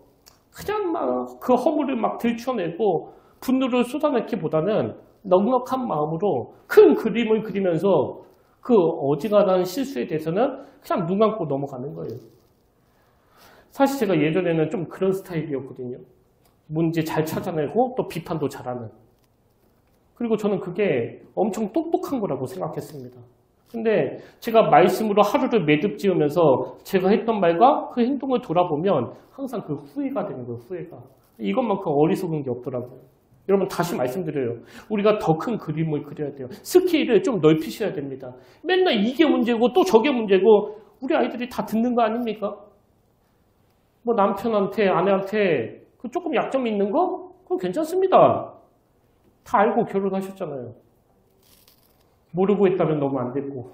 그냥 막 그 허물을 막 들춰내고 분노를 쏟아내기보다는 넉넉한 마음으로 큰 그림을 그리면서 그 어지간한 실수에 대해서는 그냥 눈 감고 넘어가는 거예요. 사실 제가 예전에는 좀 그런 스타일이었거든요. 문제 잘 찾아내고 또 비판도 잘하는. 그리고 저는 그게 엄청 똑똑한 거라고 생각했습니다. 근데 제가 말씀으로 하루를 매듭 지으면서 제가 했던 말과 그 행동을 돌아보면 항상 그 후회가 되는 거예요, 후회가. 이것만큼 어리석은 게 없더라고요. 여러분, 다시 말씀드려요. 우리가 더 큰 그림을 그려야 돼요. 스케일을 좀 넓히셔야 됩니다. 맨날 이게 문제고 또 저게 문제고 우리 아이들이 다 듣는 거 아닙니까? 뭐 남편한테, 아내한테 그 조금 약점 있는 거? 그건 괜찮습니다. 다 알고 결혼하셨잖아요. 모르고 했다면 너무 안 됐고.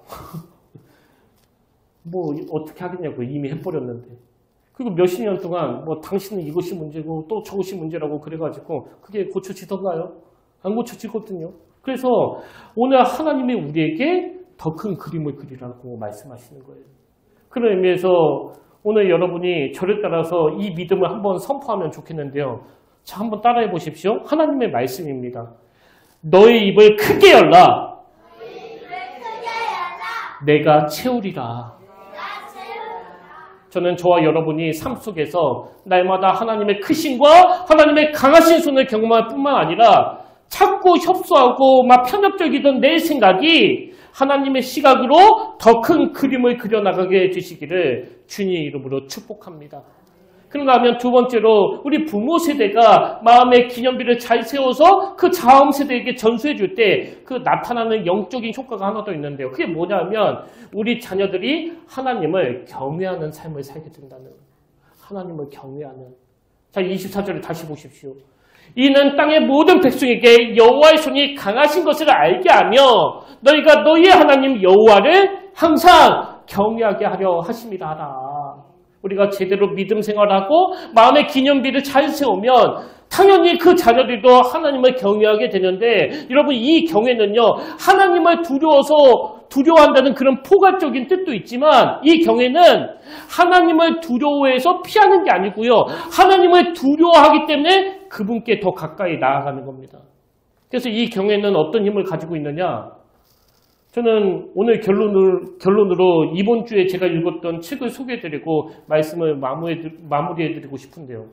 뭐 어떻게 하겠냐고, 이미 해버렸는데. 그리고 몇십 년 동안 뭐 당신은 이것이 문제고 또 저것이 문제라고 그래가지고 그게 고쳐지던가요? 안 고쳐지거든요. 그래서 오늘 하나님이 우리에게 더 큰 그림을 그리라고 말씀하시는 거예요. 그런 의미에서 오늘 여러분이 저를 따라서 이 믿음을 한번 선포하면 좋겠는데요. 자, 한번 따라해 보십시오. 하나님의 말씀입니다. 너의 입을 크게 열라. 내가 채우리라. 저는 저와 여러분이 삶 속에서 날마다 하나님의 크심과 하나님의 강하신 손을 경험할 뿐만 아니라 찾고 협소하고 막 편협적이던 내 생각이 하나님의 시각으로 더 큰 그림을 그려나가게 해주시기를 주님의 이름으로 축복합니다. 그런가 하면 두 번째로 우리 부모 세대가 마음의 기념비를 잘 세워서 그 다음 세대에게 전수해 줄 때 그 나타나는 영적인 효과가 하나 더 있는데요. 그게 뭐냐면 우리 자녀들이 하나님을 경외하는 삶을 살게 된다는, 하나님을 경외하는. 자, 24절을 다시 보십시오. 이는 땅의 모든 백성에게 여호와의 손이 강하신 것을 알게 하며 너희가 너희의 하나님 여호와를 항상 경외하게 하려 하심이라 하라. 우리가 제대로 믿음 생활하고 마음의 기념비를 잘 세우면 당연히 그 자녀들도 하나님을 경외하게 되는데, 여러분, 이 경외는요, 하나님을 두려워한다는 그런 포괄적인 뜻도 있지만 이 경외는 하나님을 두려워해서 피하는 게 아니고요, 하나님을 두려워하기 때문에 그분께 더 가까이 나아가는 겁니다. 그래서 이 경외는 어떤 힘을 가지고 있느냐? 저는 오늘 결론으로 이번 주에 제가 읽었던 책을 소개해드리고 말씀을 마무리해드리고 싶은데요.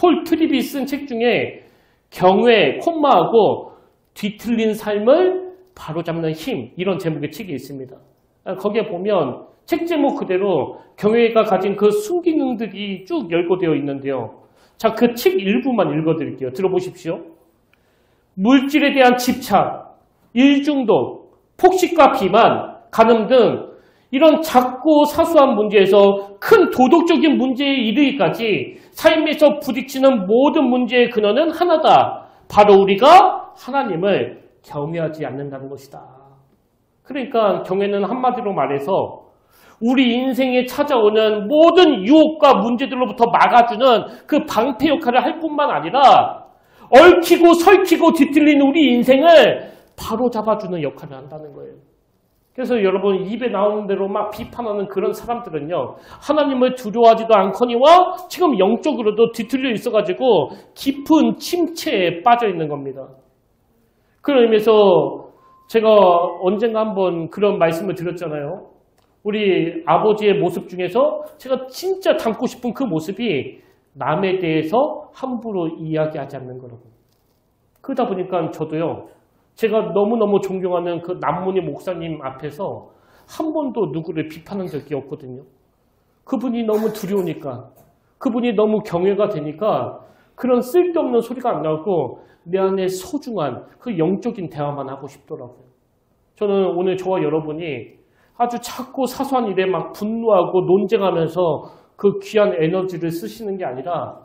폴 트리비 쓴 책 중에 경외, 콤마하고 뒤틀린 삶을 바로잡는 힘, 이런 제목의 책이 있습니다. 거기에 보면 책 제목 그대로 경외가 가진 그 순기능들이 쭉 열거되어 있는데요. 자, 그 책 일부만 읽어드릴게요. 들어보십시오. 물질에 대한 집착, 일중독, 폭식과 비만, 간음 등 이런 작고 사소한 문제에서 큰 도덕적인 문제에 이르기까지 삶에서 부딪히는 모든 문제의 근원은 하나다. 바로 우리가 하나님을 경외하지 않는다는 것이다. 그러니까 경외는 한마디로 말해서 우리 인생에 찾아오는 모든 유혹과 문제들로부터 막아주는 그 방패 역할을 할 뿐만 아니라 얽히고 설키고 뒤틀린 우리 인생을 바로 잡아주는 역할을 한다는 거예요. 그래서 여러분 입에 나오는 대로 막 비판하는 그런 사람들은요, 하나님을 두려워하지도 않거니와 지금 영적으로도 뒤틀려 있어가지고 깊은 침체에 빠져 있는 겁니다. 그런 의미에서 제가 언젠가 한번 그런 말씀을 드렸잖아요. 우리 아버지의 모습 중에서 제가 진짜 닮고 싶은 그 모습이 남에 대해서 함부로 이야기하지 않는 거라고. 그러다 보니까 저도요, 제가 너무너무 존경하는 그 남문희 목사님 앞에서 한 번도 누구를 비판한 적이 없거든요. 그분이 너무 두려우니까, 그분이 너무 경외가 되니까 그런 쓸데없는 소리가 안 나오고 내 안에 소중한 그 영적인 대화만 하고 싶더라고요. 저는 오늘 저와 여러분이 아주 작고 사소한 일에 막 분노하고 논쟁하면서 그 귀한 에너지를 쓰시는 게 아니라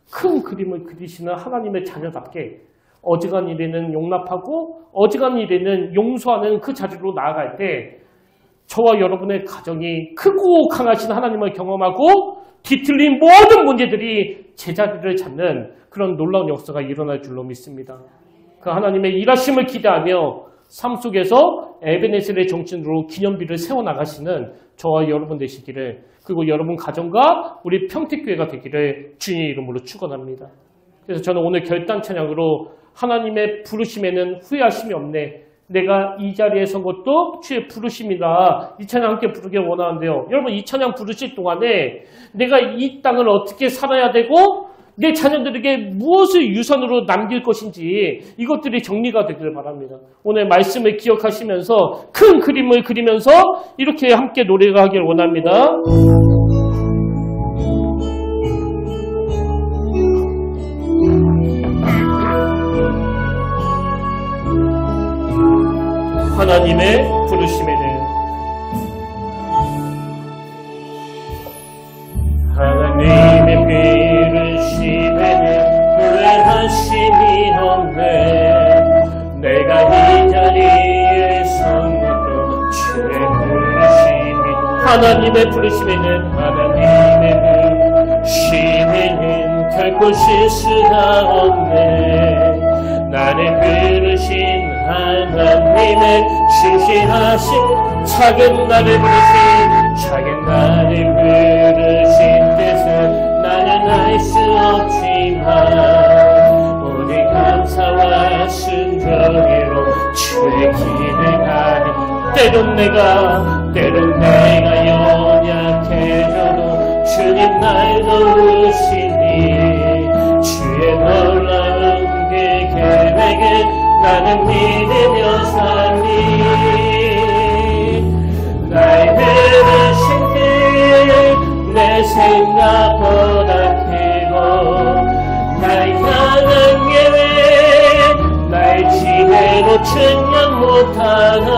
큰 그림을 그리시는 하나님의 자녀답게 어지간 일에는 용납하고 어지간 일에는 용서하는 그 자리로 나아갈 때 저와 여러분의 가정이 크고 강하신 하나님을 경험하고 뒤틀린 모든 문제들이 제자리를 잡는 그런 놀라운 역사가 일어날 줄로 믿습니다. 그 하나님의 일하심을 기대하며 삶 속에서 에베네셀의 정신으로 기념비를 세워나가시는 저와 여러분 되시기를, 그리고 여러분 가정과 우리 평택교회가 되기를 주님의 이름으로 축원합니다. 그래서 저는 오늘 결단 찬양으로 하나님의 부르심에는 후회하심이 없네, 내가 이 자리에 선 것도 주의 부르심이다, 이 찬양 함께 부르길 원하는데요. 여러분 이 찬양 부르실 동안에 내가 이 땅을 어떻게 살아야 되고 내 자녀들에게 무엇을 유산으로 남길 것인지 이것들이 정리가 되기를 바랍니다. 오늘 말씀을 기억하시면서 큰 그림을 그리면서 이렇게 함께 노래가 하길 원합니다. 하나님의 부르심에는, 하나님의 부르심에는 후회하심이 없네, 내가 이 자리에 선 것도 주의 부르심이, 하나님의 부르심에는, 하나님의 부르심에는 결코 실수가 없네, 나를 부르신 하나님의 신실하신, 작은 나를 부르신, 작은 나를 부르신 뜻은 나는 알 수 없지만 오직 감사와 순종으로 주의 길을 가는, 때론 내가 연약해져도 주님 날 도우시니 주의 놀라운 그 계획을 나는 믿으며 살리, 날 부르신 뜻 내 생각보다 크고 날 향한 계획 날 지대로 측량 못하나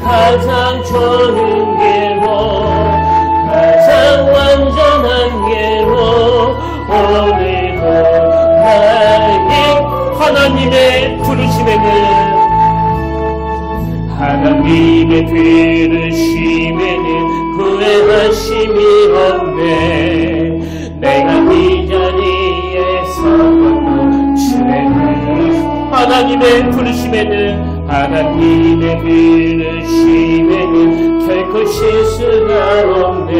가장 좋은 길로, 가장 완전한 길로 오늘도 날 하나님의 부르심에는, 하나님의 부르심에는 후회하심이 없네, 내가 이 자리에 서고 주의 부르심, 하나님의 부르심에는, 하나님의 부르심에는 결코 실수가 없네,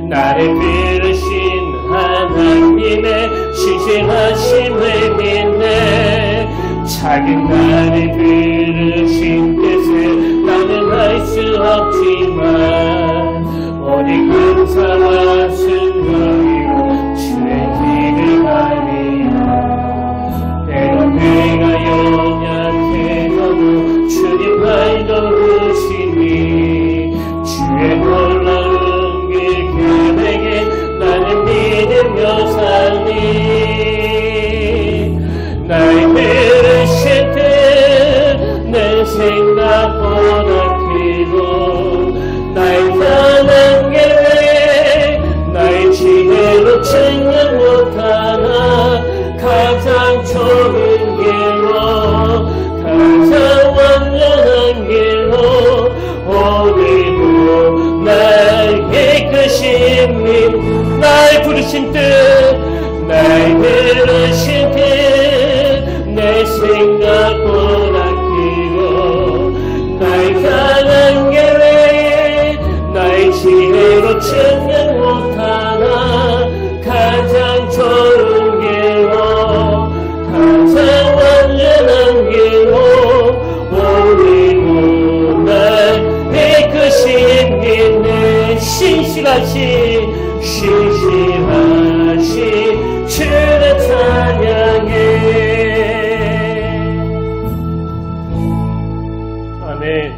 나를 부르신 하나님의 신실하심을 믿네, 작은 나를 부르신 뜻을 나는 알 수 없지만 오직 감사와 순종으로 주의 길을 가리라, 때론 내가 연약해져도 주님 날 도우시니 주의 놀라운 그 계획에 나는 믿으며 살리, 날 부르실 때 내 생각보다 크고 증명 못하나 가장 좋은 길로 가장 완전한 길로 오늘도 날 이끄신 님 날 부르신 뜻 날 부르신 뜻 내 생각보다 크고 날 향한 계획 나의 지혜로 증명 못하나 가장 좋은 길로 가장 완전한 길로 오늘도 날 이끄신 내 신실하신 주를 찬양해. 아멘.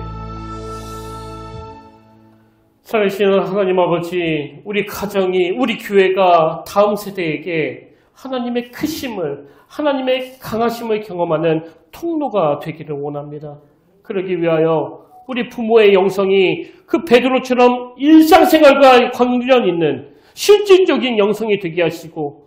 살아계신 하나님 아버지, 우리 가정이, 우리 교회가 다음 세대에게 하나님의 크심을, 하나님의 강하심을 경험하는 통로가 되기를 원합니다. 그러기 위하여 우리 부모의 영성이 그 베드로처럼 일상생활과 관련 있는 실질적인 영성이 되게 하시고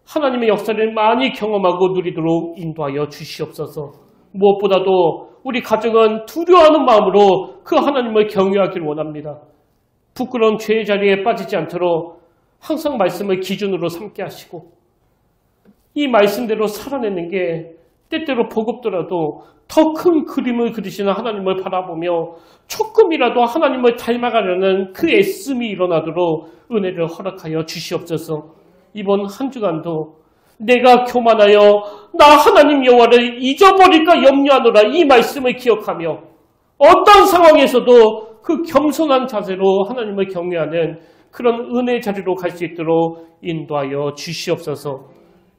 하나님의 역사를 많이 경험하고 누리도록 인도하여 주시옵소서. 무엇보다도 우리 가정은 두려워하는 마음으로 그 하나님을 경외하기를 원합니다. 부끄러운 죄의 자리에 빠지지 않도록 항상 말씀을 기준으로 삼게 하시고 이 말씀대로 살아내는 게 때때로 버겁더라도 더 큰 그림을 그리시는 하나님을 바라보며 조금이라도 하나님을 닮아가려는 그 애씀이 일어나도록 은혜를 허락하여 주시옵소서. 이번 한 주간도 내가 교만하여 나 하나님 여호와를 잊어버릴까 염려하노라 이 말씀을 기억하며 어떤 상황에서도 그 겸손한 자세로 하나님을 경외하는 그런 은혜 자리로 갈 수 있도록 인도하여 주시옵소서.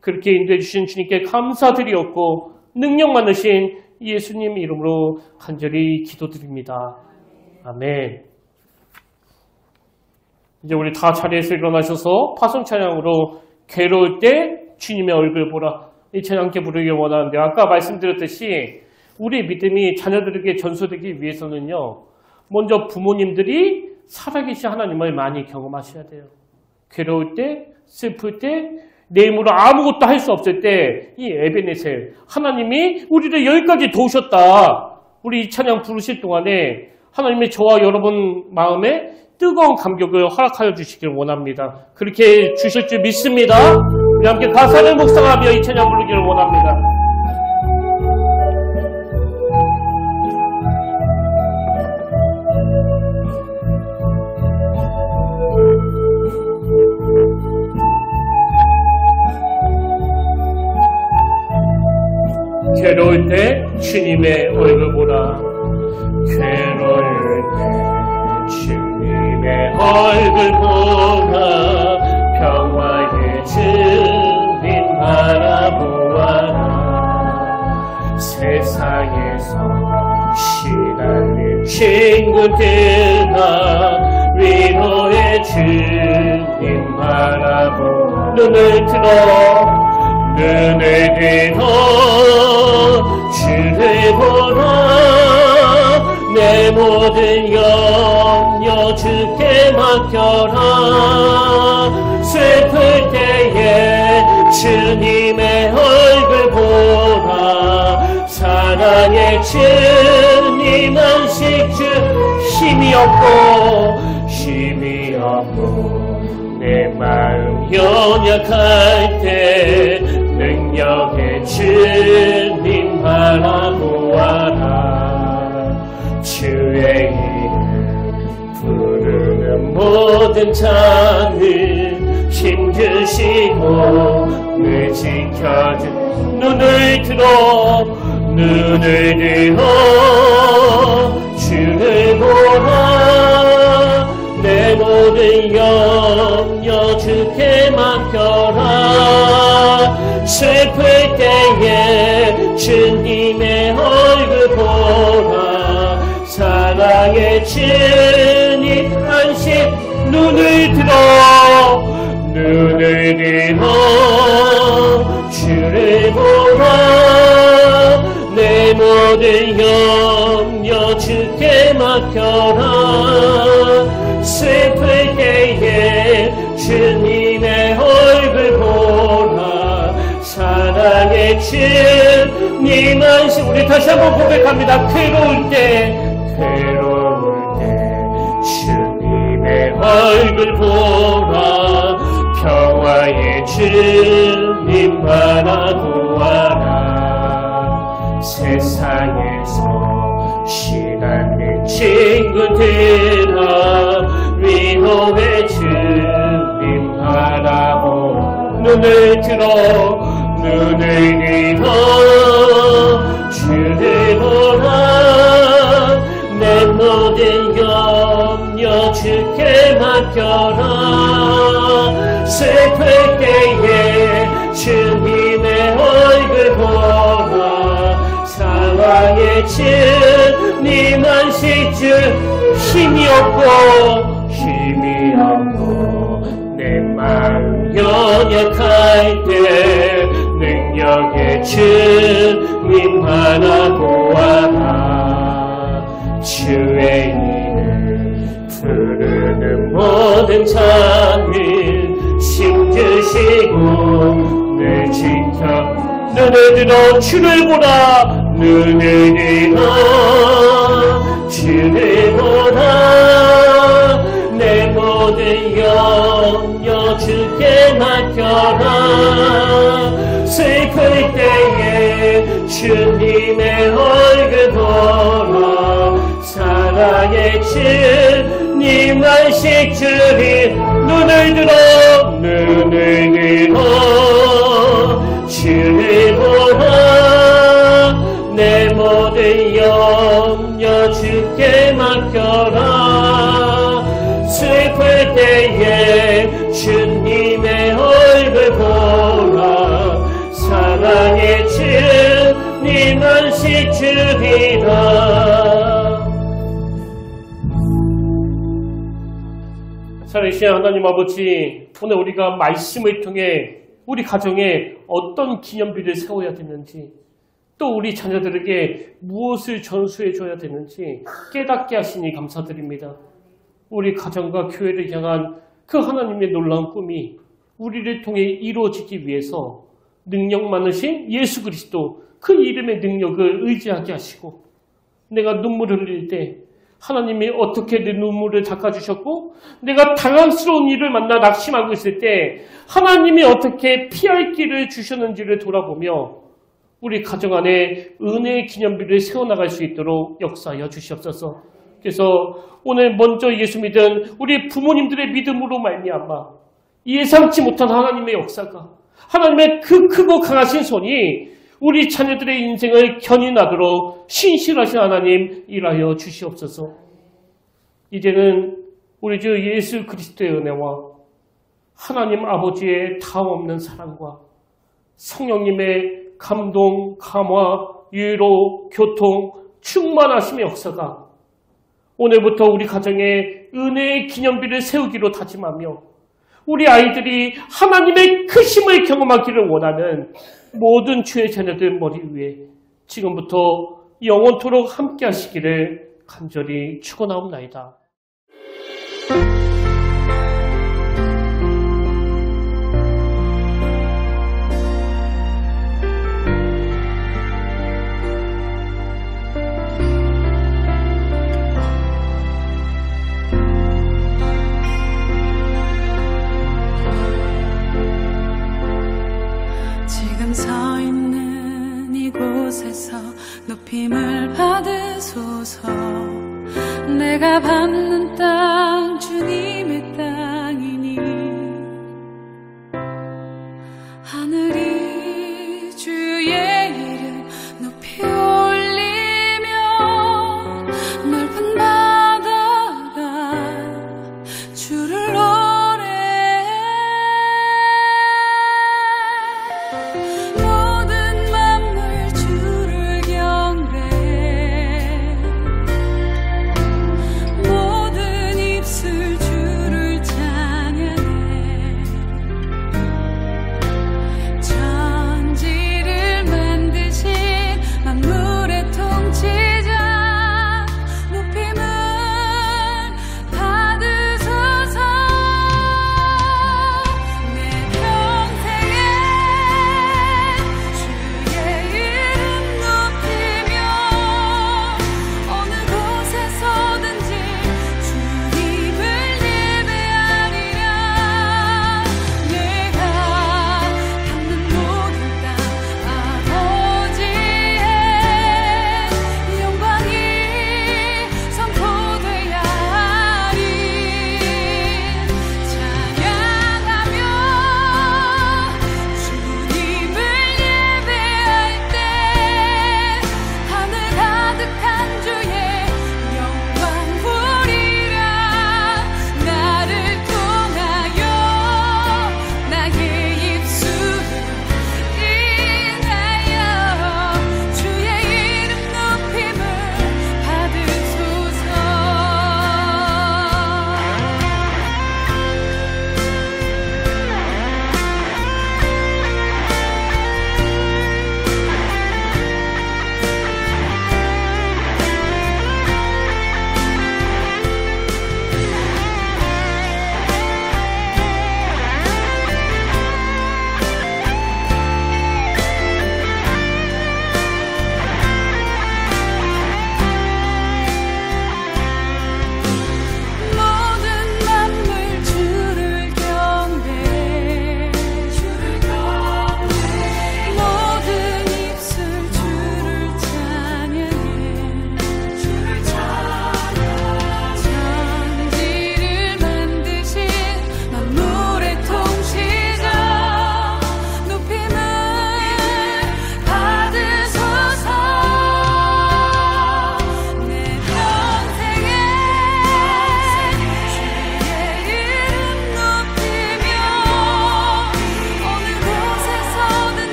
그렇게 인도해 주신 주님께 감사드리옵고 능력 많으신 예수님 이름으로 간절히 기도드립니다. 아멘. 이제 우리 다 자리에서 일어나셔서 파송 찬양으로 괴로울 때 주님의 얼굴 보라 이 찬양 함께 부르길 원하는데 아까 말씀드렸듯이 우리 믿음이 자녀들에게 전수되기 위해서는요. 먼저 부모님들이 살아계신 하나님을 많이 경험하셔야 돼요. 괴로울 때, 슬플 때, 내 힘으로 아무것도 할 수 없을 때 이 에베네셀 하나님이 우리를 여기까지 도우셨다. 우리 이 찬양 부르실 동안에 하나님이 저와 여러분 마음에 뜨거운 감격을 허락하여 주시길 원합니다. 그렇게 주실 줄 믿습니다. 우리 함께 가사를 묵상하며 이 찬양 부르기를 원합니다. 괴로울 때 주님의 얼굴 보라. 괴로울 때 주님의 얼굴 보라. 평화의 주님 바라보아라. 세상에서 시달린 친구들아 위로의 주님 바라보아. 눈을 들어 주를 보라. 내 모든 염려 주께 맡겨라. 슬플 때에 주님의 얼굴 보라. 사랑의 주님 안식 주 힘이 없고 내 마음 연약할 때 능력의 주님 바라보아라. 주의 이름 부르는 모든 자는 힘주시고 늘 지켜준 눈을 들어 주를 보라. 내 모든 염려 주께 맡겨라. 슬플 때에 주님의 얼굴 보라. 사랑의 주님 안식 눈을 들어 주를 보라. 내 모든 염려 주께 맡겨라. 슬플 때에 주님의 주님 안시. 우리 다시 한번 고백합니다. 괴로울 때 주님의 얼굴 보라. 평화의 주님 바라보아라. 세상에서 시간의 친구들아, 위로의 주님 바라보라. 눈을 들어 주를 보라. 내 모든 염려 주께 맡겨라. 슬플 때에 주님의 얼굴 보라. 사랑의 주님 안식 주. 힘이 없고 내 마음 연약할 때 능력의 주님 바라보아라. 주의 이름 부르는 모든 자들 힘주시고 늘 지켜. 눈을 들어 주를 보라. 눈을 들어 주를 보라. 내 모든 염려 주께 맡겨라. 슬플 때에 주님의 얼굴 보라. 사랑의 주님 안식 주리. 눈을 들어 주를 보라. 내 모든 염려 주께 맡겨라. 슬플 때에 주님의 얼굴 보라. 사랑의 주님 안식 주리라. 살아계신 하나님 아버지, 오늘 우리가 말씀을 통해 우리 가정에 어떤 기념비를 세워야 되는지, 또 우리 자녀들에게 무엇을 전수해 줘야 되는지 깨닫게 하시니 감사드립니다. 우리 가정과 교회를 향한 그 하나님의 놀라운 꿈이 우리를 통해 이루어지기 위해서 능력 많으신 예수 그리스도, 그 이름의 능력을 의지하게 하시고, 내가 눈물을 흘릴 때 하나님이 어떻게 내 눈물을 닦아주셨고, 내가 당황스러운 일을 만나 낙심하고 있을 때 하나님이 어떻게 피할 길을 주셨는지를 돌아보며 우리 가정 안에 은혜의 기념비를 세워나갈 수 있도록 역사하여 주시옵소서. 그래서 오늘 먼저 예수 믿은 우리 부모님들의 믿음으로 말미암아 예상치 못한 하나님의 역사가, 하나님의 그 크고 강하신 손이 우리 자녀들의 인생을 견인하도록 신실하신 하나님 일하여 주시옵소서. 이제는 우리 주 예수 그리스도의 은혜와 하나님 아버지의 다함없는 사랑과 성령님의 감동, 감화, 위로, 교통, 충만하심의 역사가 오늘부터 우리 가정에 은혜의 기념비를 세우기로 다짐하며 우리 아이들이 하나님의 크심을 경험하기를 원하는 모든 주의 자녀들 머리 위에 지금부터 영원토록 함께 하시기를 간절히 축원하옵나이다. 서 있는 이곳에서 높임을 받으소서. 내가 밟는 땅 주님의 땅